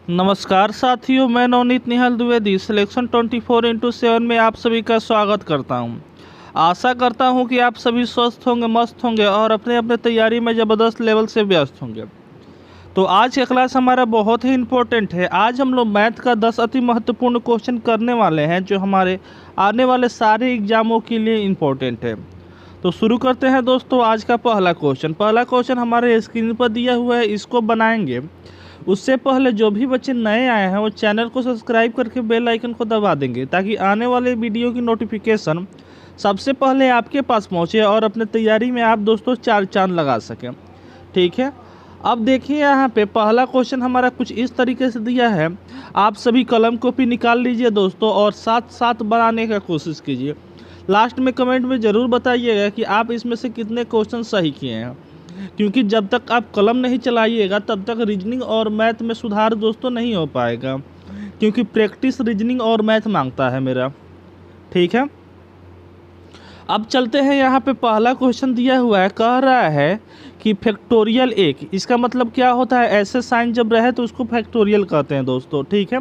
नमस्कार साथियों, मैं नवनीत निहाल द्विवेदी सिलेक्शन 24x7 में आप सभी का स्वागत करता हूं। आशा करता हूं कि आप सभी स्वस्थ होंगे, मस्त होंगे और अपने अपने तैयारी में ज़बरदस्त लेवल से व्यस्त होंगे। तो आज का क्लास हमारा बहुत ही इम्पोर्टेंट है। आज हम लोग मैथ का 10 अति महत्वपूर्ण क्वेश्चन करने वाले हैं जो हमारे आने वाले सारे एग्जामों के लिए इम्पोर्टेंट है। तो शुरू करते हैं दोस्तों। आज का पहला क्वेश्चन हमारे स्क्रीन पर दिया हुआ है, इसको बनाएंगे। उससे पहले जो भी बच्चे नए आए हैं वो चैनल को सब्सक्राइब करके बेल आइकन को दबा देंगे ताकि आने वाले वीडियो की नोटिफिकेशन सबसे पहले आपके पास पहुंचे और अपने तैयारी में आप दोस्तों चार चांद लगा सकें। ठीक है, अब देखिए यहाँ पे पहला क्वेश्चन हमारा कुछ इस तरीके से दिया है। आप सभी कलम कॉपी निकाल लीजिए दोस्तों और साथ साथ बनाने का कोशिश कीजिए। लास्ट में कमेंट में ज़रूर बताइएगा कि आप इसमें से कितने क्वेश्चन सही किए हैं, क्योंकि जब तक आप कलम नहीं चलाइएगा तब तक रीजनिंग और मैथ में सुधार दोस्तों नहीं हो पाएगा, क्योंकि प्रैक्टिस रीजनिंग और मैथ मांगता है मेरा। ठीक है, अब चलते हैं। यहाँ पे पहला क्वेश्चन दिया हुआ है, कह रहा है कि फैक्टोरियल 1, इसका मतलब क्या होता है? ऐसे साइन जब रहे तो उसको फैक्टोरियल कहते हैं दोस्तों। ठीक है,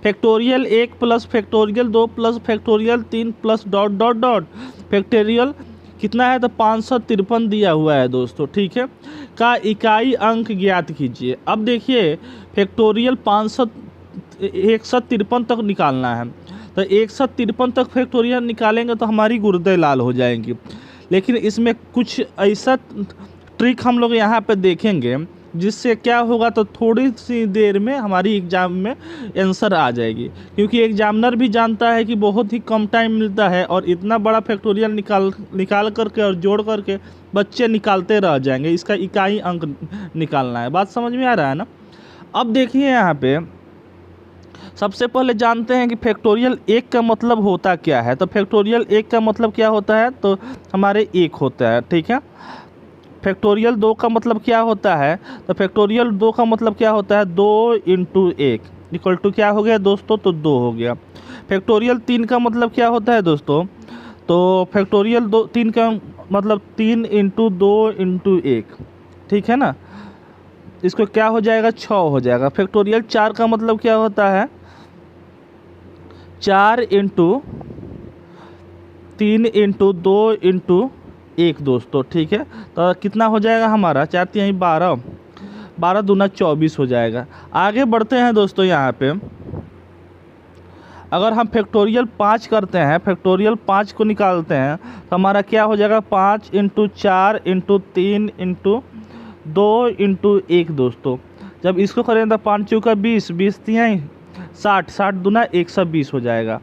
factorial 1 plus factorial 2 plus factorial 3 plus dot dot dot factorial कितना है? तो 553 दिया हुआ है दोस्तों। ठीक है, का इकाई अंक ज्ञात कीजिए। अब देखिए फैक्टोरियल 153 तक निकालना है, तो 153 तक फैक्टोरियल निकालेंगे तो हमारी गुर्दे लाल हो जाएंगी। लेकिन इसमें कुछ ऐसा ट्रिक हम लोग यहाँ पे देखेंगे जिससे क्या होगा, तो थोड़ी सी देर में हमारी एग्ज़ाम में आंसर आ जाएगी, क्योंकि एग्जामिनर भी जानता है कि बहुत ही कम टाइम मिलता है और इतना बड़ा फैक्टोरियल निकाल करके और जोड़ करके बच्चे निकालते रह जाएंगे। इसका इकाई अंक निकालना है। बात समझ में आ रहा है ना? अब देखिए यहाँ पे सबसे पहले जानते हैं कि फैक्टोरियल 1 का मतलब होता क्या है। तो फैक्टोरियल 1 का मतलब क्या होता है? तो हमारे 1 होता है। ठीक है, फैक्टोरियल 2 का मतलब क्या होता है? तो फैक्टोरियल 2 का मतलब क्या होता है? 2 इंटू 1 इक्वल टू क्या हो गया दोस्तों? तो 2 हो गया। फैक्टोरियल 3 का मतलब क्या होता है दोस्तों? तो फैक्टोरियल 3 का मतलब 3 इंटू 2 इंटू 1। ठीक है ना, इसको क्या हो जाएगा? 6 हो जाएगा। फैक्टोरियल 4 का मतलब क्या होता है? 4 इंटू 3 इंटू 2 इंटू 1 दोस्तों। ठीक है, तो कितना हो जाएगा हमारा? 4 3 12, 12 दूना 24 हो जाएगा। आगे बढ़ते हैं दोस्तों। यहाँ पे अगर हम फैक्टोरियल 5 करते हैं, फैक्टोरियल 5 को निकालते हैं तो हमारा क्या हो जाएगा? 5 इंटू 4 इंटू 3 इंटू 2 इंटू 1 दोस्तों। जब इसको करें तो 5 चौका 20, 20 3 60, 60 दूना 120 हो जाएगा।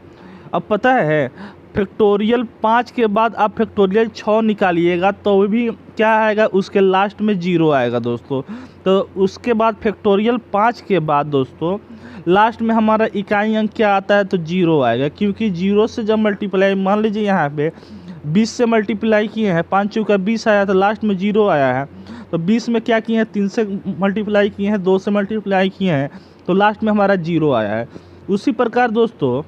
अब पता है फैक्टोरियल 5 के बाद आप फैक्टोरियल 6 निकालिएगा तो भी क्या आएगा? उसके लास्ट में 0 आएगा दोस्तों। तो उसके बाद फैक्टोरियल 5 के बाद दोस्तों लास्ट में हमारा इकाई अंक क्या आता है? तो 0 आएगा, क्योंकि 0 से जब मल्टीप्लाई, मान लीजिए यहाँ पे 20 से मल्टीप्लाई किए हैं, 5 चौका 20 आया तो लास्ट में 0 आया है। तो 20 में क्या किए हैं? 3 से मल्टीप्लाई किए हैं, 2 से मल्टीप्लाई किए हैं, तो लास्ट में हमारा 0 आया है। उसी प्रकार दोस्तों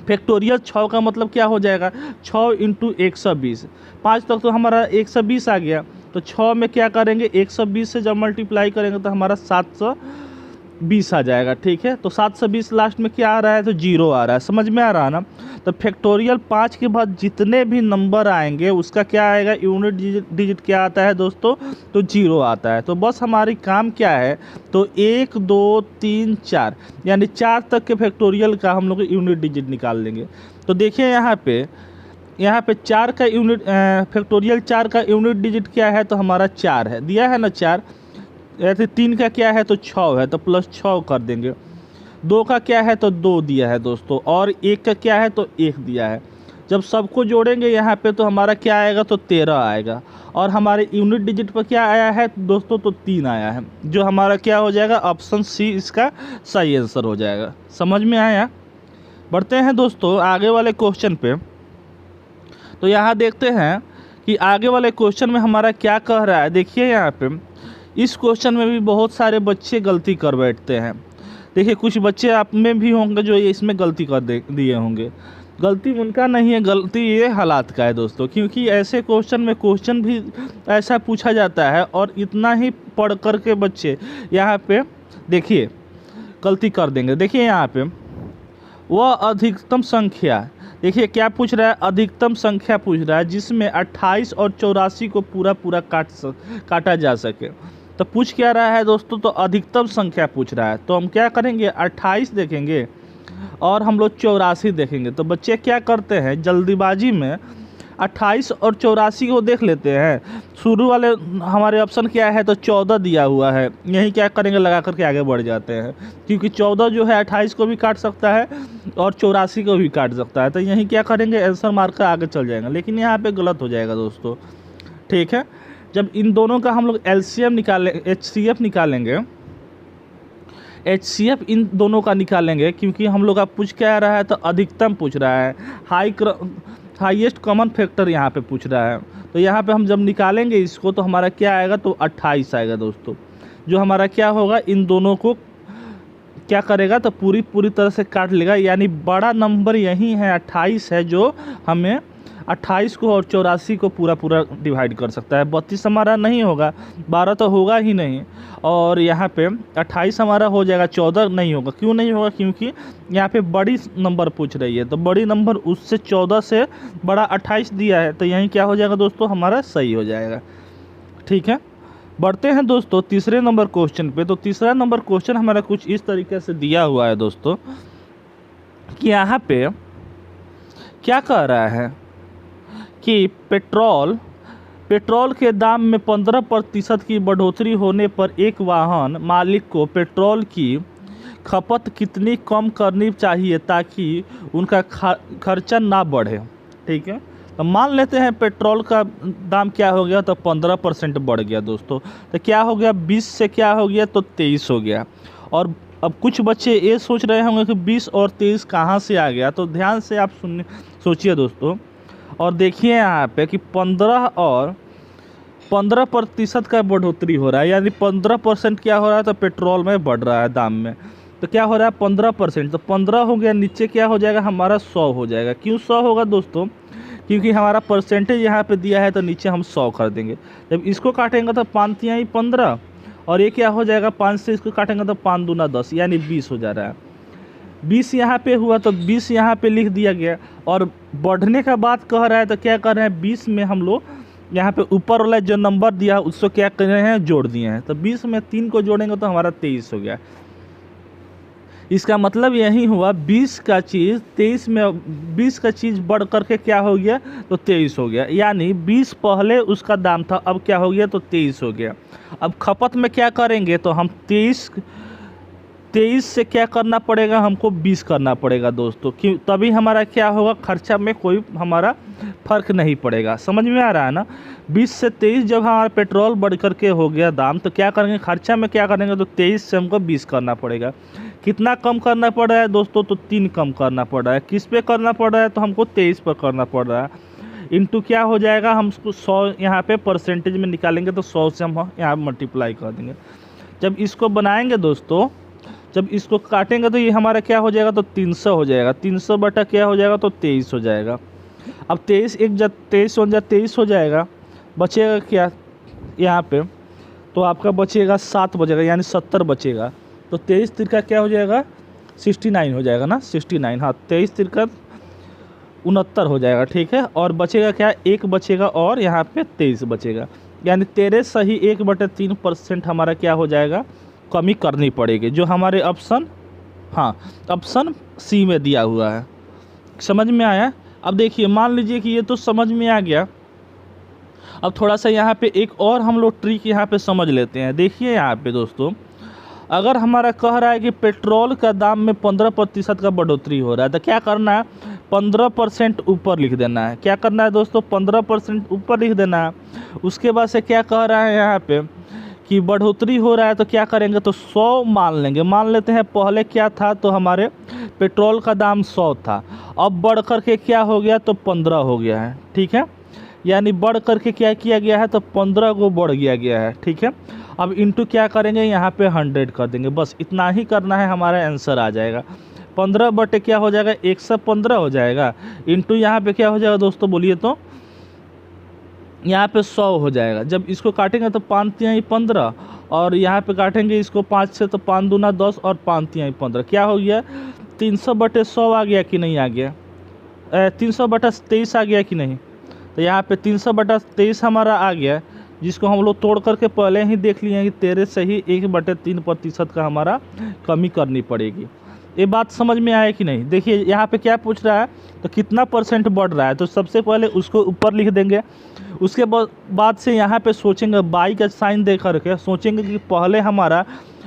फैक्टोरियल 6 का मतलब क्या हो जाएगा? 6 इंटू 120, 5 तक तो हमारा 120 आ गया, तो 6 में क्या करेंगे? 120 से जब मल्टीप्लाई करेंगे तो हमारा 720 आ जाएगा। ठीक है, तो 720 लास्ट में क्या आ रहा है? तो 0 आ रहा है। समझ में आ रहा है ना? तो फैक्टोरियल 5 के बाद जितने भी नंबर आएंगे उसका क्या आएगा? यूनिट डिजिट क्या आता है दोस्तों? तो 0 आता है। तो बस हमारी काम क्या है? तो 1 2 3 4 यानी 4 तक के फैक्टोरियल का हम लोग यूनिट डिजिट निकाल लेंगे। तो देखिए यहाँ पे 4 का यूनिट फैक्टोरियल 4 का यूनिट डिजिट क्या है? तो हमारा 4 है, दिया है ना 4। ऐसे 3 का क्या है? तो 6 है, तो प्लस 6 कर देंगे। 2 का क्या है? तो 2 दिया है दोस्तों, और 1 का क्या है? तो 1 दिया है। जब सबको जोड़ेंगे यहाँ पे तो हमारा क्या आएगा? तो 13 आएगा। और हमारे यूनिट डिजिट पर क्या आया है दोस्तों? तो 3 आया है, जो हमारा क्या हो जाएगा? ऑप्शन सी इसका सही आंसर हो जाएगा। समझ में आया? बढ़ते हैं दोस्तों आगे वाले क्वेश्चन पे। तो यहाँ देखते हैं कि आगे वाले क्वेश्चन में हमारा क्या कह रहा है। देखिए यहाँ पे इस क्वेश्चन में भी बहुत सारे बच्चे गलती कर बैठते हैं। देखिए कुछ बच्चे आप में भी होंगे जो इसमें गलती कर दिए होंगे। गलती उनका नहीं है, गलती ये हालात का है दोस्तों, क्योंकि ऐसे क्वेश्चन में क्वेश्चन भी ऐसा पूछा जाता है और इतना ही पढ़ कर के बच्चे यहाँ पे देखिए गलती कर देंगे। देखिए यहाँ पे वह अधिकतम संख्या, देखिए क्या पूछ रहा है, अधिकतम संख्या पूछ रहा है जिसमें 28 और 84 को पूरा पूरा काटा जा सके। तो पूछ क्या रहा है दोस्तों, तो अधिकतम संख्या पूछ रहा है। तो हम क्या करेंगे, 28 देखेंगे और हम लोग 84 देखेंगे। तो बच्चे क्या करते हैं, जल्दीबाजी में 28 और 84 को देख लेते हैं। शुरू वाले हमारे ऑप्शन क्या है, तो 14 दिया हुआ है, यही क्या करेंगे, लगा करके आगे बढ़ जाते हैं, क्योंकि 14 जो है 28 को भी काट सकता है और 84 को भी काट सकता है। तो यही क्या करेंगे, आंसर मार कर आगे चल जाएंगे। लेकिन यहाँ पे गलत हो जाएगा दोस्तों, ठीक है। जब इन दोनों का हम लोग एलसीएम निकालें, एचसीएफ निकालेंगे, एचसीएफ इन दोनों का निकालेंगे, क्योंकि हम लोग का पूछ क्या रहा है, तो अधिकतम पूछ रहा है, हाईएस्ट कॉमन फैक्टर यहाँ पे पूछ रहा है। तो यहाँ पे हम जब निकालेंगे इसको, तो हमारा क्या आएगा, तो 28 आएगा दोस्तों, जो हमारा क्या होगा, इन दोनों को क्या करेगा, तो पूरी तरह से काट लेगा। यानी बड़ा नंबर यही है, 28 है, जो हमें 28 को और 84 को पूरा डिवाइड कर सकता है। 32 हमारा नहीं होगा, 12 तो होगा ही नहीं, और यहाँ पे 28 हमारा हो जाएगा, 14 नहीं होगा। क्यों नहीं होगा, क्योंकि यहाँ पे बड़ी नंबर पूछ रही है, तो बड़ी नंबर उससे 14 से बड़ा 28 दिया है। तो यहीं क्या हो जाएगा दोस्तों, हमारा सही हो जाएगा, ठीक है। बढ़ते हैं दोस्तों तीसरे नंबर क्वेश्चन पे। तो तीसरा नंबर क्वेश्चन हमारा कुछ इस तरीके से दिया हुआ है दोस्तों, कि यहाँ पे क्या कह रहा है कि पेट्रोल के दाम में 15% की बढ़ोतरी होने पर एक वाहन मालिक को पेट्रोल की खपत कितनी कम करनी चाहिए ताकि उनका खर्चा ना बढ़े, ठीक है। तो मान लेते हैं पेट्रोल का दाम क्या हो गया, तो 15% बढ़ गया दोस्तों। तो क्या हो गया, 20 से क्या हो गया, तो 23 हो गया। और अब कुछ बच्चे ये सोच रहे होंगे कि 20 और 23 कहाँ से आ गया, तो ध्यान से आप सोचिए दोस्तों, और देखिए यहाँ पे कि 15% का बढ़ोतरी हो रहा है, यानी 15% क्या हो रहा है, तो पेट्रोल में बढ़ रहा है दाम में। तो क्या हो रहा है, 15%, तो 15 हो गया, नीचे क्या हो जाएगा, हमारा 100 हो जाएगा। क्यों 100 होगा दोस्तों, क्योंकि हमारा परसेंटेज यहाँ पे दिया है, तो नीचे हम 100 कर देंगे। जब इसको काटेंगे तो 5 तिहाई 15, और ये क्या हो जाएगा, 5 से इसको काटेंगे तो 5 दूना 10, यानी 20 हो जा रहा है। 20 यहाँ पे हुआ, तो 20 यहाँ पे लिख दिया गया। और बढ़ने का बात कह रहा है, तो क्या कर रहे हैं, 20 में हम लोग यहाँ पे ऊपर वाला जो नंबर दिया है उसको क्या कर रहे हैं, जोड़ दिए हैं। तो 20 में 3 को जोड़ेंगे तो हमारा 23 हो गया। इसका मतलब यही हुआ, 20 का चीज़ 23 में, 20 का चीज़ बढ़ करके क्या हो गया, तो 23 हो गया। यानी 20 पहले उसका दाम था, अब क्या हो गया, तो 23 हो गया। अब खपत में क्या करेंगे, तो हम 23 से क्या करना पड़ेगा, हमको 20 करना पड़ेगा दोस्तों, क्यों, तभी हमारा क्या होगा, खर्चा में कोई हमारा फ़र्क नहीं पड़ेगा। समझ में आ रहा है ना। 20 से 23 जब हमारा पेट्रोल बढ़ करके हो गया दाम, तो क्या करेंगे, खर्चा में क्या करेंगे, तो 23 से हमको 20 करना पड़ेगा। कितना कम करना पड़ रहा है दोस्तों, तो 3 कम करना पड़ रहा है। किस पे करना पड़ रहा है, तो हमको 23 पर करना पड़ रहा है। इंटू क्या हो जाएगा, हम उसको 100 यहाँ पे परसेंटेज में निकालेंगे, तो 100 से हम यहाँ मल्टीप्लाई कर देंगे। जब इसको बनाएंगे दोस्तों, जब इसको काटेंगे, तो ये हमारा क्या हो जाएगा, तो 300 हो जाएगा। 300 बटा क्या हो जाएगा, तो 23 हो जाएगा। अब 23 1 जा 23 1 जा 23 हो जाएगा, बचेगा क्या यहाँ पे, तो आपका बचेगा 7 बचेगा, यानी 70 बचेगा। तो 23 तिरका क्या हो जाएगा, 69 हो जाएगा ना, 69, हाँ 23 तिरका 69 हो जाएगा, ठीक है। और बचेगा क्या, 1 बचेगा, और यहाँ पे 23 बचेगा। यानी 13 सही 1/3% हमारा क्या हो जाएगा, कमी करनी पड़ेगी, जो हमारे ऑप्शन, हाँ ऑप्शन सी में दिया हुआ है। समझ में आया। अब देखिए, मान लीजिए कि ये तो समझ में आ गया। अब थोड़ा सा यहाँ पे एक और हम लोग ट्रिक यहाँ पे समझ लेते हैं। देखिए यहाँ पे दोस्तों, अगर हमारा कह रहा है कि पेट्रोल का दाम में 15% का बढ़ोतरी हो रहा है, तो क्या करना है, 15% ऊपर लिख देना है। क्या करना है दोस्तों, 15% ऊपर लिख देना है। उसके बाद से क्या कह रहा है यहाँ पे कि बढ़ोतरी हो रहा है, तो क्या करेंगे, तो 100 मान लेंगे। मान लेते हैं पहले क्या था, तो हमारे पेट्रोल का दाम 100 था, अब बढ़ कर के क्या हो गया, तो 15 हो गया है, ठीक है। यानी बढ़ करके क्या किया गया है, तो 15 को बढ़ गया है, ठीक है। अब इंटू क्या करेंगे, यहाँ पे 100 कर देंगे, बस इतना ही करना है, हमारा आंसर आ जाएगा। 15 बटे क्या हो जाएगा, 115 हो जाएगा। इंटू यहाँ पे क्या हो जाएगा दोस्तों, बोलिए तो यहाँ पे 100 हो जाएगा। जब इसको काटेंगे तो 5 तिहाई 15, और यहाँ पे काटेंगे इसको 5 से, तो 5 दूना 10 और 5 तिहाई 15, क्या हो गया 300/100 आ गया कि नहीं आ गया, 300/23 आ गया कि नहीं। तो यहाँ पे 300/23 हमारा आ गया, जिसको हम लोग तोड़ करके पहले ही देख लिए हैं कि 13 से ही 1/3% का हमारा कमी करनी पड़ेगी। ये बात समझ में आया कि नहीं। देखिए यहाँ पे क्या पूछ रहा है, तो कितना परसेंट बढ़ रहा है, तो सबसे पहले उसको ऊपर लिख देंगे। उसके बाद से यहाँ पे सोचेंगे बाई का साइन दे करके सोचेंगे कि पहले हमारा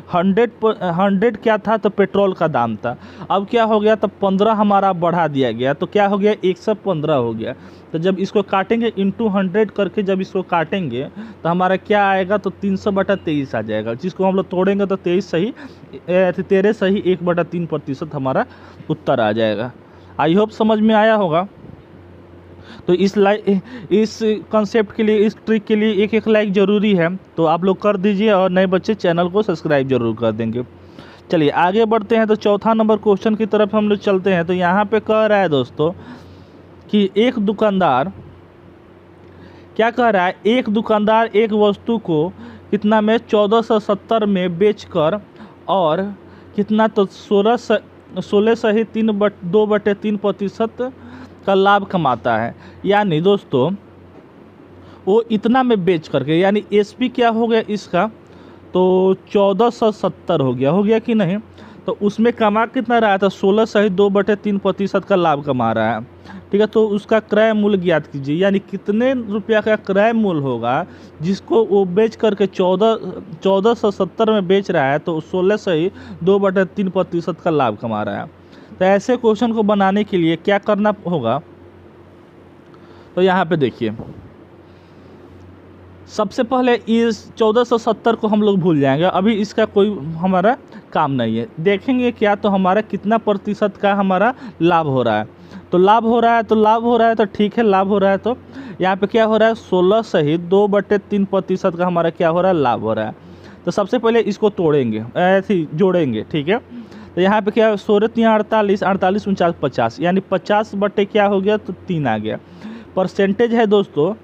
100 क्या था, तो पेट्रोल का दाम था। अब क्या हो गया, तो 15 हमारा बढ़ा दिया गया, तो क्या हो गया 115 हो गया। तो जब इसको काटेंगे इंटू 100 करके जब इसको काटेंगे तो हमारा क्या आएगा, तो 300/23 आ जाएगा, जिसको हम लोग तोड़ेंगे तो 13 सही 1/3% हमारा उत्तर आ जाएगा। आई होप समझ में आया होगा। तो इस कॉन्सेप्ट के लिए, इस ट्रिक के लिए एक लाइक ज़रूरी है, तो आप लोग कर दीजिए, और नए बच्चे चैनल को सब्सक्राइब जरूर कर देंगे। चलिए आगे बढ़ते हैं, तो चौथा नंबर क्वेश्चन की तरफ हम लोग चलते हैं। तो यहाँ पे कह रहा है दोस्तों कि एक दुकानदार क्या कह रहा है, एक दुकानदार एक वस्तु को कितना में 1470 में बेचकर और कितना, तो 16 सही 2/3% का लाभ कमाता है। यानी दोस्तों वो इतना में बेच करके, यानी एसपी क्या हो गया इसका, तो 1470 हो गया कि नहीं। तो उसमें कमा कितना रहा था, 16 सही 2/3% का लाभ कमा रहा है, ठीक है। तो उसका क्रय मूल्य ज्ञात कीजिए, यानी कितने रुपया का क्रय मूल्य होगा जिसको वो बेच करके 1470 में बेच रहा है, तो 16 सही 2/3% का लाभ कमा रहा है। तो ऐसे क्वेश्चन को बनाने के लिए क्या करना होगा, तो यहाँ पे देखिए सबसे पहले इस 1470 को हम लोग भूल जाएंगे, अभी इसका कोई हमारा काम नहीं है। देखेंगे क्या, तो हमारा कितना प्रतिशत का हमारा लाभ हो रहा है, तो लाभ हो रहा है तो ठीक है, लाभ हो रहा है। तो यहाँ पे क्या हो रहा है, 16 सही 2/3% का हमारा क्या हो रहा है, लाभ हो रहा है। तो सबसे पहले इसको तोड़ेंगे, ऐसे जोड़ेंगे, ठीक है। तो यहाँ पे क्या है, 16 3 48, 48 49 50, यानी 50 बटे क्या हो गया, तो 3 आ गया। परसेंटेज है दोस्तों,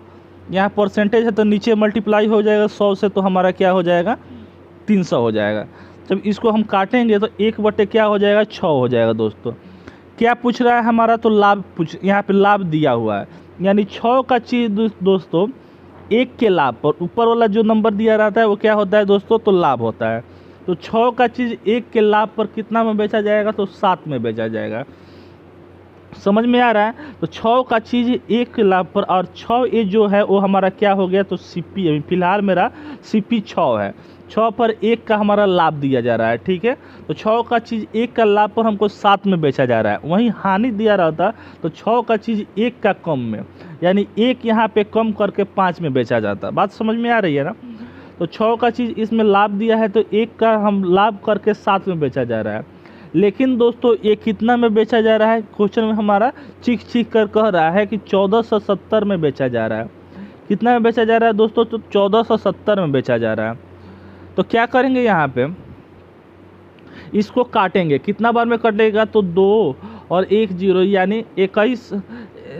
यहाँ परसेंटेज है तो नीचे मल्टीप्लाई हो जाएगा 100 से, तो हमारा क्या हो जाएगा 300 हो जाएगा। जब इसको हम काटेंगे तो 1 बटे क्या हो जाएगा 6 हो जाएगा। दोस्तों क्या पूछ रहा है हमारा, तो लाभ यहाँ पे लाभ दिया हुआ है, यानी 6 का चीज़ दोस्तों 1 के लाभ पर ऊपर वाला जो नंबर दिया रहता है वो क्या होता है दोस्तों, तो लाभ होता है। तो 6 का चीज़ 1 के लाभ पर कितना में बेचा जाएगा, तो 7 में बेचा जाएगा। समझ में आ रहा है। तो 6 का चीज़ 1 के लाभ पर, और 6 ये जो है वो हमारा क्या हो गया, तो सीपी, अभी फिलहाल मेरा सीपी 6 है, 6 पर 1 का हमारा लाभ दिया जा रहा है, ठीक है। तो 6 का चीज़ 1 का लाभ पर हमको 7 में बेचा जा रहा है, वहीं हानि दिया रहता तो 6 का चीज़ 1 का कम में, यानी 1 यहाँ पे कम करके 5 में बेचा जाता। बात समझ में आ रही है ना। तो 6 का चीज़ इसमें लाभ दिया है, तो 1 का हम लाभ करके 7 में बेचा जा रहा है। लेकिन दोस्तों ये कितना में बेचा जा रहा है, क्वेश्चन में हमारा चीख कर कह रहा है कि 1470 में बेचा जा रहा है। कितना में बेचा जा रहा है दोस्तों, तो 1470 में बेचा जा रहा है। तो क्या करेंगे, यहाँ पे इसको काटेंगे, कितना बार में कटेगा, तो 2 और 1 0, यानी 21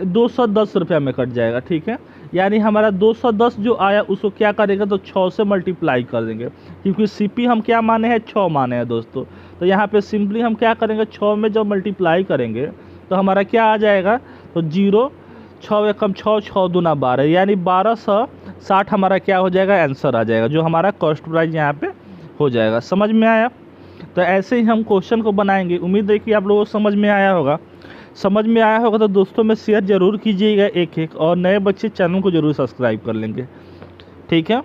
210 रुपया में कट जाएगा, ठीक है। यानी हमारा 210 जो आया उसको क्या करेगा, तो 6 से मल्टीप्लाई कर देंगे, क्योंकि सीपी हम क्या माने हैं, 6 माने हैं दोस्तों। तो यहाँ पे सिंपली हम क्या करेंगे, 6 में जब मल्टीप्लाई करेंगे तो हमारा क्या आ जाएगा, तो 0 6 एकम 6 6 दूना 12, यानी 1260 हमारा क्या हो जाएगा, आंसर आ जाएगा, जो हमारा कॉस्ट प्राइस यहाँ पे हो जाएगा। समझ में आया। तो ऐसे ही हम क्वेश्चन को बनाएंगे। उम्मीद है कि आप लोगों को समझ में आया होगा। समझ में आया होगा तो दोस्तों में शेयर ज़रूर कीजिएगा एक, और नए बच्चे चैनल को ज़रूर सब्सक्राइब कर लेंगे, ठीक है।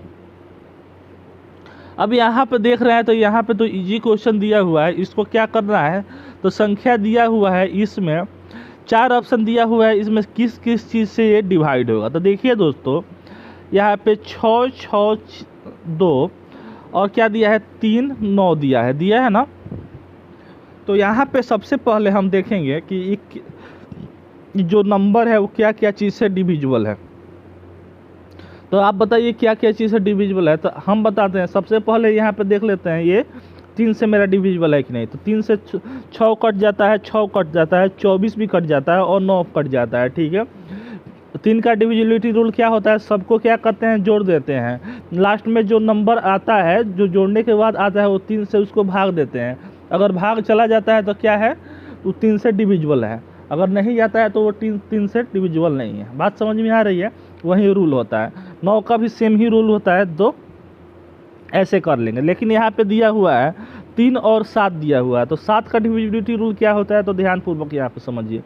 अब यहाँ पे देख रहे हैं, तो यहाँ पे तो इजी क्वेश्चन दिया हुआ है, इसको क्या करना है, तो संख्या दिया हुआ है, इसमें 4 ऑप्शन दिया हुआ है, इसमें किस किस चीज़ से ये डिवाइड होगा। तो देखिए दोस्तों यहाँ पे 6 6 2 और क्या दिया है, 3 9 दिया है ना। तो यहाँ पे सबसे पहले हम देखेंगे कि जो नंबर है वो क्या क्या चीज़ से डिविजिबल है। तो आप बताइए क्या क्या चीज़ से डिविजिबल है। तो हम बताते हैं, सबसे पहले यहाँ पे देख लेते हैं ये 3 से मेरा डिविजिबल है कि नहीं। तो 3 से 6 कट जाता है, 6 कट जाता है, 24 भी कट जाता है और 9 कट जाता है, ठीक है। 3 का डिविजिबिलिटी रूल क्या होता है, सबको क्या करते हैं, जोड़ देते हैं। लास्ट में जो नंबर आता है, जो जोड़ने के बाद आता है, वो 3 से उसको भाग देते हैं। अगर भाग चला जाता है तो क्या है, वो 3 से डिविजिबल है। अगर नहीं जाता है तो वो 3 से डिविजिबल नहीं है। बात समझ में आ रही है, वही रूल होता है। 9 का भी सेम ही रूल होता है, 2 ऐसे कर लेंगे। लेकिन यहाँ पे दिया हुआ है 3 और 7 दिया हुआ है, तो 7 का डिविजिबिलिटी रूल क्या होता है, तो ध्यानपूर्वक यहाँ पे समझिए।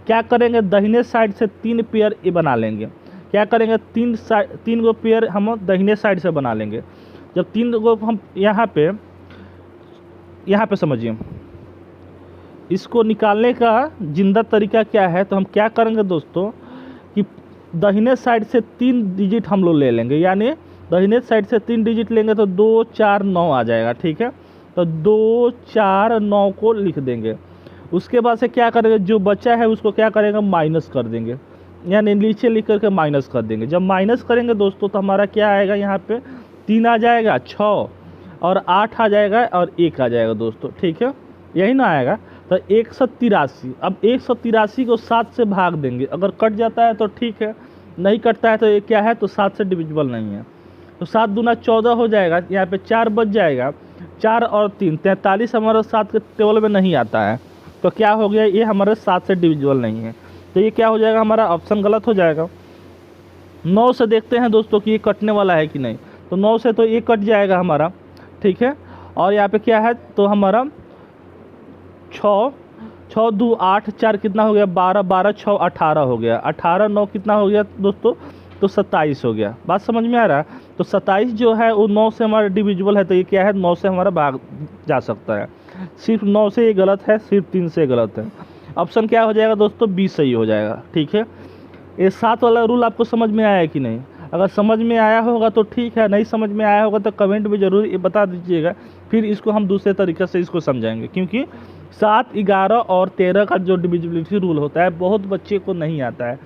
क्या करेंगे, दाहिने साइड से 3 पेयर ये बना लेंगे। क्या करेंगे, 3 गो पेयर हम दाहिने साइड से बना लेंगे। जब 3 गो हम यहाँ पे समझिए, इसको निकालने का जिंदा तरीका क्या है, तो हम क्या करेंगे दोस्तों कि दाहिने साइड से 3 डिजिट हम लोग ले लेंगे। यानी दाहिने साइड से 3 डिजिट लेंगे तो 2 4 9 आ जाएगा। ठीक है, तो 2 4 9 को लिख देंगे। उसके बाद से क्या करेंगे, जो बचा है उसको क्या करेंगे, माइनस कर देंगे। यानी नीचे लिख करके माइनस कर देंगे। जब माइनस करेंगे दोस्तों तो हमारा क्या आएगा, यहाँ पे 3 आ जाएगा, 6 और 8 आ जाएगा और 1 आ जाएगा दोस्तों। ठीक है, यही ना आएगा। तो 183। अब 183 को 7 से भाग देंगे। अगर कट जाता है तो ठीक है, नहीं कटता है तो ये क्या है, तो 7 से डिविजिबल नहीं है। तो 7 दूना 14 हो जाएगा। यहाँ पे 4 बच जाएगा, 4 और 3 43 हमारा 7 के टेबल में नहीं आता है। तो क्या हो गया, ये हमारे 7 से डिविजिबल नहीं है। तो ये क्या हो जाएगा, हमारा ऑप्शन गलत हो जाएगा। 9 से देखते हैं दोस्तों कि ये कटने वाला है कि नहीं। तो 9 से तो ये कट जाएगा हमारा। ठीक है, और यहाँ पे क्या है, तो हमारा 6 2 8 4 कितना हो गया, 12 12 6 18 हो गया। 18 9 कितना हो गया दोस्तों, तो 27 हो गया। बात समझ में आ रहा है। तो 27 जो है वो 9 से हमारा डिविजिबल है। तो ये क्या है, 9 से हमारा भाग जा सकता है। सिर्फ 9 से ये गलत है, सिर्फ 3 से गलत है। ऑप्शन क्या हो जाएगा दोस्तों, 20 सही हो जाएगा। ठीक है, ये 7 वाला रूल आपको समझ में आया है कि नहीं। अगर समझ में आया होगा तो ठीक है, नहीं समझ में आया होगा तो कमेंट में ज़रूर ये बता दीजिएगा। फिर इसको हम दूसरे तरीके से इसको समझाएंगे। क्योंकि 7 11 और 13 का जो डिविजिबिलिटी रूल होता है बहुत बच्चे को नहीं आता है,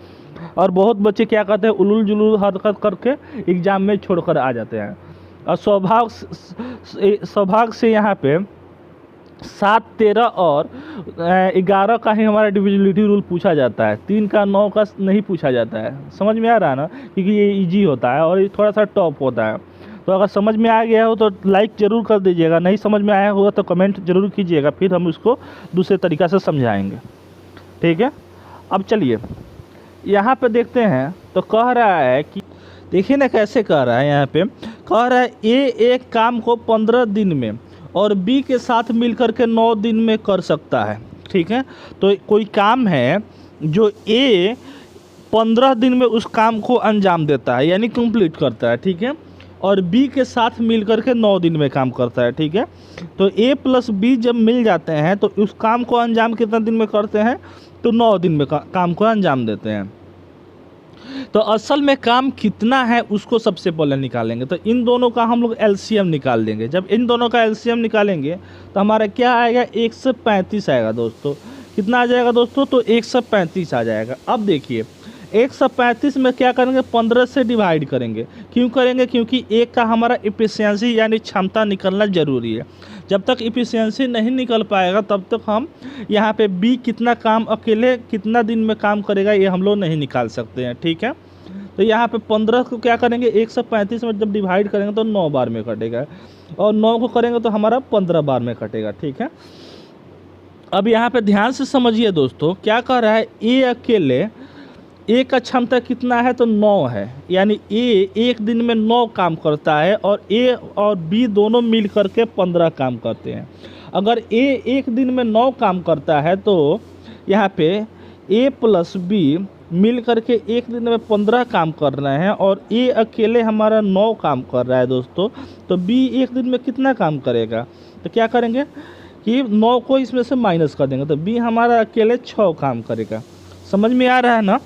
और बहुत बच्चे क्या करते हैं, उलूल जुलूल हरकत करके एग्ज़ाम में छोड़कर आ जाते हैं। और सौभाग्य से यहाँ पे 7 13 और 11 का ही हमारा डिविजिबिलिटी रूल पूछा जाता है। 3 का 9 का नहीं पूछा जाता है। समझ में आ रहा है ना, क्योंकि ये इजी होता है और ये थोड़ा सा टॉप होता है। तो अगर समझ में आ गया हो तो लाइक ज़रूर कर दीजिएगा, नहीं समझ में आया होगा तो कमेंट ज़रूर कीजिएगा, फिर हम उसको दूसरे तरीक़ा से समझाएंगे। ठीक है, अब चलिए यहाँ पे देखते हैं। तो कह रहा है कि देखिए ना कैसे कह रहा है, यहाँ पे कह रहा है ए एक काम को 15 दिन में और बी के साथ मिलकर के 9 दिन में कर सकता है। ठीक है, तो कोई काम है जो ए 15 दिन में उस काम को अंजाम देता है, यानी कंप्लीट करता है। ठीक है, और बी के साथ मिलकर के 9 दिन में काम करता है। ठीक है, तो ए प्लस बी जब मिल जाते हैं तो उस काम को अंजाम कितना दिन में करते हैं, तो 9 दिन में काम को अंजाम देते हैं। तो असल में काम कितना है उसको सबसे पहले निकालेंगे। तो इन दोनों का हम लोग एलसीएम निकाल देंगे। जब इन दोनों का एलसीएम निकालेंगे तो हमारा क्या आएगा, 135 आएगा दोस्तों। कितना आ जाएगा दोस्तों, तो 135 आ जाएगा। अब देखिए 135 में क्या करेंगे, 15 से डिवाइड करेंगे। क्यों करेंगे, क्योंकि एक का हमारा एफिशिएंसी यानी क्षमता निकलना ज़रूरी है। जब तक एफिशिएंसी नहीं निकल पाएगा तब तक हम यहाँ पे बी कितना काम अकेले कितना दिन में काम करेगा ये हम लोग नहीं निकाल सकते हैं। ठीक है, तो यहाँ पे 15 को क्या करेंगे, 135 में जब डिवाइड करेंगे तो 9 बार में कटेगा, और 9 को करेंगे तो हमारा 15 बार में कटेगा। ठीक है, अब यहाँ पे ध्यान से समझिए दोस्तों, क्या कह रहा है, ए अकेले ए का क्षमता कितना है, तो 9 है। यानी ए एक दिन में 9 काम करता है और ए और बी दोनों मिल करके 15 काम करते हैं। अगर ए एक दिन में 9 काम करता है तो यहाँ पे ए प्लस बी मिल करके एक दिन में 15 काम कर रहे हैं, और ए अकेले हमारा 9 काम कर रहा है दोस्तों। तो बी एक दिन में कितना काम करेगा, तो क्या करेंगे कि 9 को इसमें से माइनस कर देंगे, तो बी हमारा अकेले 6 काम करेगा। समझ में आ रहा है ना,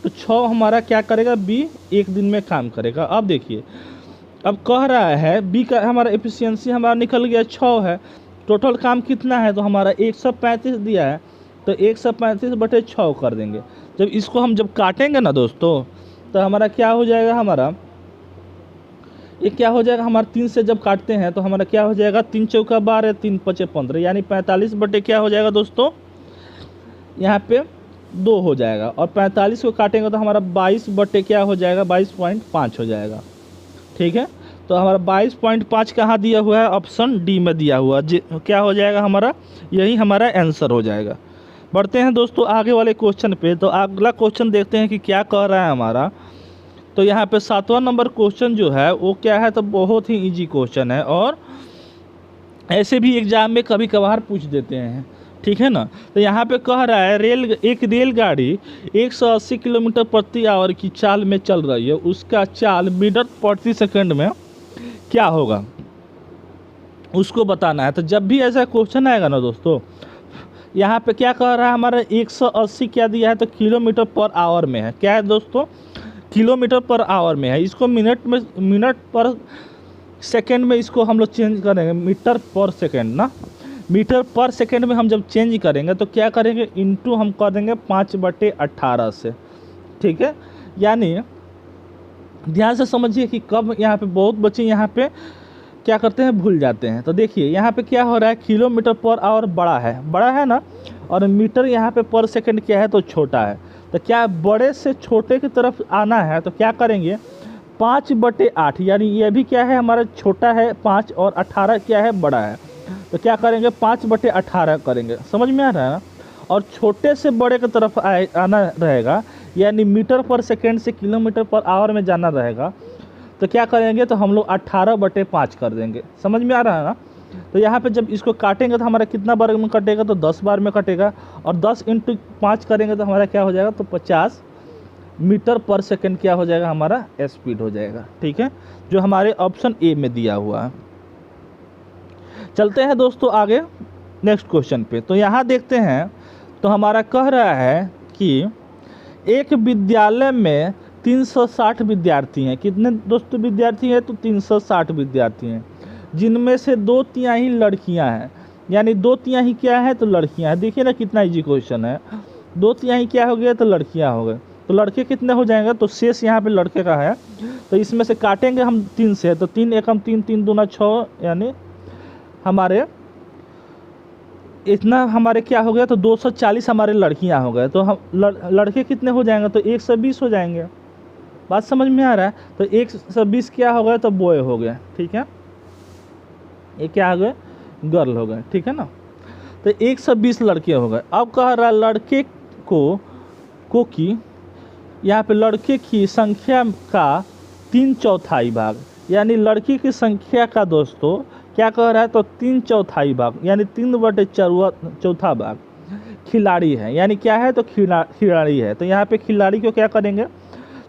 तो 6 हमारा क्या करेगा, बी एक दिन में काम करेगा। अब देखिए, अब कह रहा है बी का हमारा एफिशिएंसी हमारा निकल गया 6 है। टोटल काम कितना है, तो हमारा 135 दिया है, तो 135/6 कर देंगे। जब इसको हम जब काटेंगे ना दोस्तों तो हमारा क्या हो जाएगा, हमारा ये क्या हो जाएगा, हमारा 3 से जब काटते हैं तो हमारा क्या हो जाएगा, 3 चौका 12 3 5 15 यानी 45 बटे क्या हो जाएगा दोस्तों, यहाँ पे 2 हो जाएगा, और 45 को काटेंगे तो हमारा 22 बटे क्या हो जाएगा, 22.5 हो जाएगा। ठीक है, तो हमारा 22.5 कहाँ दिया हुआ है, ऑप्शन डी में दिया हुआ है। क्या हो जाएगा हमारा, यही हमारा आंसर हो जाएगा। बढ़ते हैं दोस्तों आगे वाले क्वेश्चन पे। तो अगला क्वेश्चन देखते हैं कि क्या कह रहा है हमारा। तो यहाँ पे 7वां नंबर क्वेश्चन जो है वो क्या है, तो बहुत ही इजी क्वेश्चन है, और ऐसे भी एग्जाम में कभी कभार पूछ देते हैं। ठीक है ना। तो यहाँ पे कह रहा है एक रेलगाड़ी 180 किलोमीटर प्रति आवर की चाल में चल रही है, उसका चाल मीटर प्रति सेकंड में क्या होगा, उसको बताना है। तो जब भी ऐसा क्वेश्चन आएगा ना दोस्तों, यहाँ पे क्या कह रहा है हमारा 180 क्या दिया है, तो किलोमीटर पर आवर में है। क्या है दोस्तों, किलोमीटर पर आवर में है। इसको मिनट पर सेकंड में इसको हम लोग चेंज करेंगे, मीटर पर सेकंड ना, मीटर पर सेकंड में हम जब चेंज करेंगे तो क्या करेंगे, इंटू हम कर देंगे 5/18 से। ठीक है, यानी ध्यान से समझिए कि कब यहाँ पे बहुत बच्चे यहाँ पे क्या करते हैं, भूल जाते हैं। तो देखिए यहाँ पे क्या हो रहा है, किलोमीटर पर आवर बड़ा है ना, और मीटर यहाँ पे पर सेकंड क्या है, तो छोटा है। तो क्या बड़े से छोटे की तरफ आना है, तो क्या करेंगे 5/8, यानी ये भी क्या है हमारा छोटा है 5, और 18 क्या है, बड़ा है। तो क्या करेंगे 5/18 करेंगे। समझ में आ रहा है ना। और छोटे से बड़े की तरफ आना रहेगा, यानी मीटर पर सेकंड से किलोमीटर पर आवर में जाना रहेगा। तो क्या करेंगे, तो हम लोग 18/5 कर देंगे। समझ में आ रहा है ना। तो यहाँ पे जब इसको काटेंगे तो हमारा कितना बार में कटेगा, तो 10 बार में कटेगा, और 10 × 5 करेंगे तो हमारा क्या हो जाएगा, तो 50 मीटर पर सेकंड क्या हो जाएगा, हमारा स्पीड हो जाएगा। ठीक है, जो हमारे ऑप्शन ए में दिया हुआ है। चलते हैं दोस्तों आगे नेक्स्ट क्वेश्चन पे। तो यहाँ देखते हैं, तो हमारा कह रहा है कि एक विद्यालय में 360 विद्यार्थी हैं। कितने दोस्तों विद्यार्थी हैं, तो 360 विद्यार्थी हैं, जिनमें से 2/3 लड़कियां हैं। यानी 2/3 क्या है, तो लड़कियां हैं। देखिए ना कितना इजी क्वेश्चन है। 2/3 क्या हो गया, तो लड़कियां हो गए। तो लड़के कितने हो जाएंगे, तो शेष यहाँ पे लड़के का है। तो इसमें से काटेंगे हम 3 से, तो 3 एकम 3, 3 दूना 6, यानी हमारे इतना हमारे क्या हो गया, तो 240 हमारे लड़कियां हो गए। तो हम लड़के कितने हो जाएंगे, तो 120 हो जाएंगे। बात समझ में आ रहा है। तो 120 क्या हो गया, तो बॉय हो गया। ठीक है, ये क्या हो गए, गर्ल हो गए। ठीक है ना। तो 120 लड़के हो गए। अब कह रहा है लड़के को की यहाँ पे लड़के की संख्या का 3/4 भाग, यानी लड़की की संख्या का दोस्तों क्या कह रहा है, तो 3/4 भाग, यानी 3/4 भाग खिलाड़ी है। यानी क्या है, तो खिलाड़ी है। तो यहाँ पे खिलाड़ी को क्या करेंगे,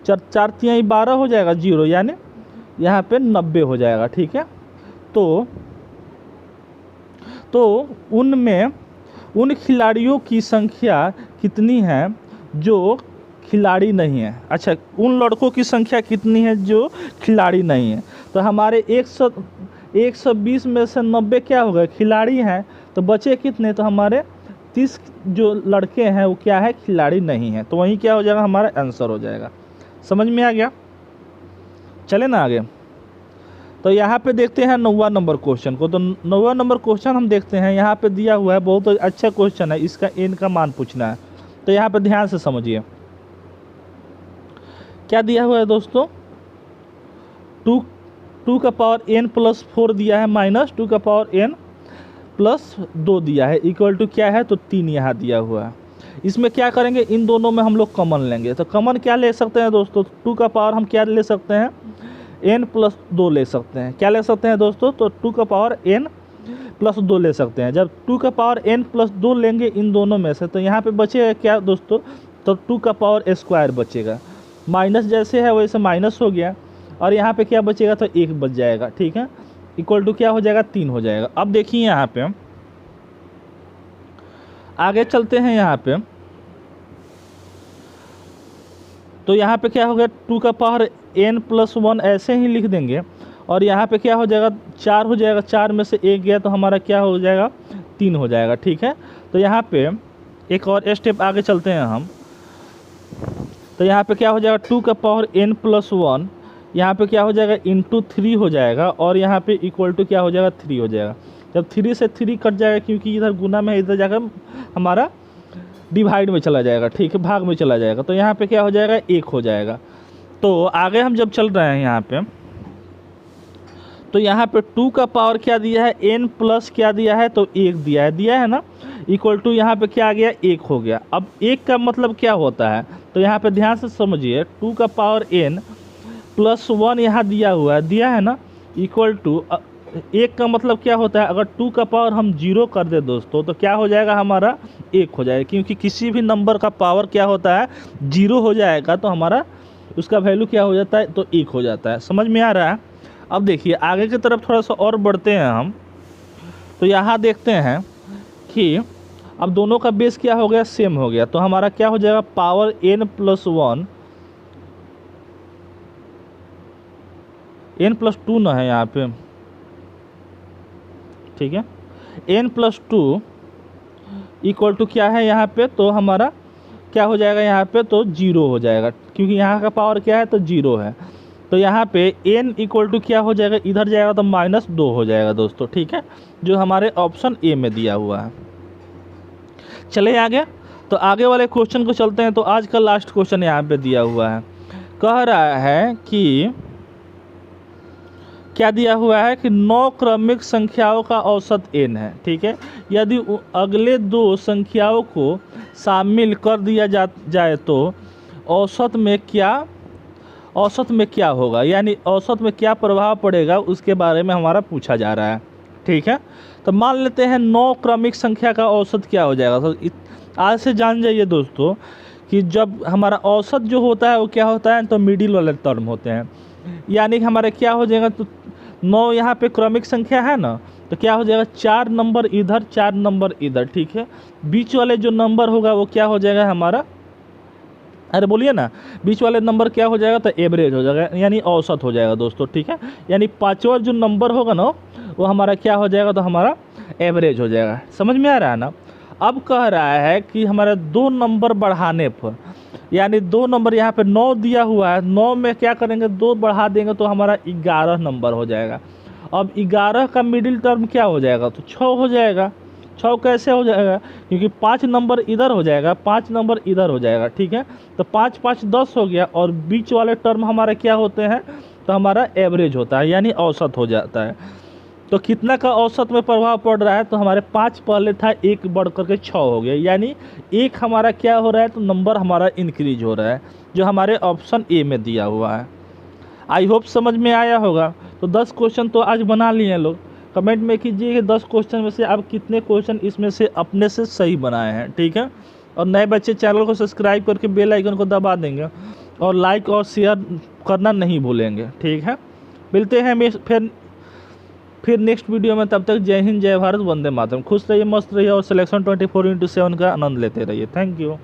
4×3 12 हो जाएगा, 0, यानी यहाँ पे 90 हो जाएगा। ठीक है, तो उनमें उन खिलाड़ियों की संख्या कितनी है जो खिलाड़ी नहीं है। अच्छा, उन लड़कों की संख्या कितनी है जो खिलाड़ी नहीं है। तो हमारे 120 में से 90 क्या हो गए, खिलाड़ी हैं। तो बचे कितने, तो हमारे 30 जो लड़के हैं वो क्या है, खिलाड़ी नहीं है। तो वही क्या हो जाएगा, हमारा आंसर हो जाएगा। समझ में आ गया। चले ना आगे। तो यहाँ पे देखते हैं 9वां नंबर क्वेश्चन को। तो 9वां नंबर क्वेश्चन हम देखते हैं, यहाँ पे दिया हुआ है, बहुत अच्छा क्वेश्चन है। इसका n का मान पूछना है। तो यहाँ पे ध्यान से समझिए क्या दिया हुआ है दोस्तों, 2 का पावर n + 4 दिया है, -2 का पावर n + 2 दिया है, इक्वल टू क्या है, तो 3 यहाँ दिया हुआ है। इसमें क्या करेंगे, इन दोनों में हम लोग कॉमन लेंगे। तो कॉमन क्या ले सकते हैं दोस्तों, 2 का पावर हम क्या ले सकते हैं, n + 2 ले सकते हैं। क्या ले सकते हैं दोस्तों, तो 2 का पावर n + 2 ले सकते हैं। जब 2 का पावर n + 2 लेंगे इन दोनों में से, तो यहाँ पे बचेगा क्या दोस्तों, तो 2 का पावर स्क्वायर बचेगा। माइनस जैसे है वैसे माइनस हो गया, और यहाँ पे क्या बचेगा, तो 1 बच जाएगा। ठीक है, इक्वल टू क्या हो जाएगा, 3 हो जाएगा। अब देखिए यहाँ पे आगे चलते हैं। यहाँ पे तो यहाँ पे क्या हो गया, 2 का पावर n + 1 ऐसे ही लिख देंगे, और यहाँ पे क्या हो जाएगा, 4 हो जाएगा। 4 में से 1 गया तो हमारा क्या हो जाएगा, 3 हो जाएगा। ठीक है, तो यहाँ पे एक और स्टेप आगे चलते हैं हम। तो यहाँ पे क्या हो जाएगा, 2 का पावर n + 1, यहाँ पे क्या हो जाएगा, × 3 हो जाएगा, और यहाँ पे इक्वल टू क्या हो जाएगा, 3 हो जाएगा। जब 3 से 3 कट जाएगा, क्योंकि इधर गुना में इधर जाकर हमारा डिवाइड में चला जाएगा, ठीक है, भाग में चला जाएगा। तो यहाँ पे क्या हो जाएगा, 1 हो जाएगा। तो आगे हम जब चल रहे हैं यहाँ पे, तो यहाँ पे 2 का पावर क्या दिया है, n प्लस क्या दिया है, तो 1 दिया है ना, इक्वल टू यहाँ पे क्या आ गया, 1 हो गया। अब 1 का मतलब क्या होता है, तो यहाँ पे ध्यान से समझिए, 2 का पावर n प्लस 1 यहाँ दिया है ना, इक्वल टू 1 का मतलब क्या होता है, अगर 2 का पावर हम 0 कर दे दोस्तों, तो क्या हो जाएगा, हमारा 1 हो जाएगा। क्योंकि किसी भी नंबर का पावर क्या होता है, 0 हो जाएगा तो हमारा उसका वैल्यू क्या हो जाता है, तो 1 हो जाता है। समझ में आ रहा है। अब देखिए आगे की तरफ थोड़ा सा और बढ़ते हैं हम, तो यहाँ देखते हैं कि अब दोनों का बेस क्या हो गया, सेम हो गया। तो हमारा क्या हो जाएगा, power n plus 1, n plus 2 ना है यहाँ पे, ठीक है, n प्लस 2 इक्वल टू क्या है यहाँ पे, तो हमारा क्या हो जाएगा यहाँ पे, तो 0 हो जाएगा। क्योंकि यहाँ का पावर क्या है, तो 0 है। तो यहाँ पे n इक्वल टू क्या हो जाएगा, इधर जाएगा तो -2 हो जाएगा दोस्तों, ठीक है, जो हमारे ऑप्शन ए में दिया हुआ है। चले आगे, तो आगे वाले क्वेश्चन को चलते हैं। तो आज का लास्ट क्वेश्चन यहाँ पे दिया हुआ है, कह रहा है कि क्या दिया हुआ है कि 9 क्रमिक संख्याओं का औसत n है, ठीक है। यदि अगले 2 संख्याओं को शामिल कर दिया जाए तो औसत में क्या होगा, यानी औसत में क्या प्रभाव पड़ेगा, उसके बारे में हमारा पूछा जा रहा है, ठीक है। तो मान लेते हैं 9 क्रमिक संख्या का औसत क्या हो जाएगा। तो आज से जान जाइए दोस्तों कि जब हमारा औसत जो होता है वो क्या होता है, तो मिडिल वाले टर्म होते हैं। यानी कि हमारे क्या हो जाएगा, तो 9 यहाँ पे क्रमिक संख्या है ना, तो क्या हो जाएगा, 4 नंबर इधर 4 नंबर इधर, ठीक है। बीच वाले जो नंबर होगा वो क्या हो जाएगा हमारा, अरे बोलिए ना, बीच वाले नंबर क्या हो जाएगा, तो एवरेज हो जाएगा, यानी औसत हो जाएगा दोस्तों, ठीक है। यानी 5वां जो नंबर होगा ना वो हमारा क्या हो जाएगा, तो हमारा एवरेज हो जाएगा। समझ में आ रहा है ना। अब कह रहा है कि हमारा 2 नंबर बढ़ाने पर, यानी 2 नंबर यहाँ पे 9 दिया हुआ है, 9 में क्या करेंगे, 2 बढ़ा देंगे तो हमारा 11 नंबर हो जाएगा। अब 11 का मिडिल टर्म क्या हो जाएगा, तो 6 हो जाएगा। 6 कैसे हो जाएगा, क्योंकि 5 नंबर इधर हो जाएगा, 5 नंबर इधर हो जाएगा, ठीक है। तो 5 5 10 हो गया, और बीच वाले टर्म हमारे क्या होते हैं, तो हमारा एवरेज होता है, यानी औसत हो जाता है। तो कितना का औसत में प्रभाव पड़ रहा है, तो हमारे 5 पहले था, 1 बढ़ करके 6 हो गया, यानी 1 हमारा क्या हो रहा है, तो नंबर हमारा इंक्रीज हो रहा है, जो हमारे ऑप्शन ए में दिया हुआ है। आई होप समझ में आया होगा। तो 10 क्वेश्चन तो आज बना लिए लोग। कमेंट में कीजिए कि 10 क्वेश्चन में से आप कितने क्वेश्चन इसमें से अपने से सही बनाए हैं, ठीक है। और नए बच्चे चैनल को सब्सक्राइब करके बेल आइकन को दबा देंगे, और लाइक और शेयर करना नहीं भूलेंगे, ठीक है। मिलते हैं फिर नेक्स्ट वीडियो में। तब तक जय हिंद, जय भारत, वंदे मातरम। खुश रहिए, मस्त रहिए, और सिलेक्शन 24/7 का आनंद लेते रहिए। Thank you.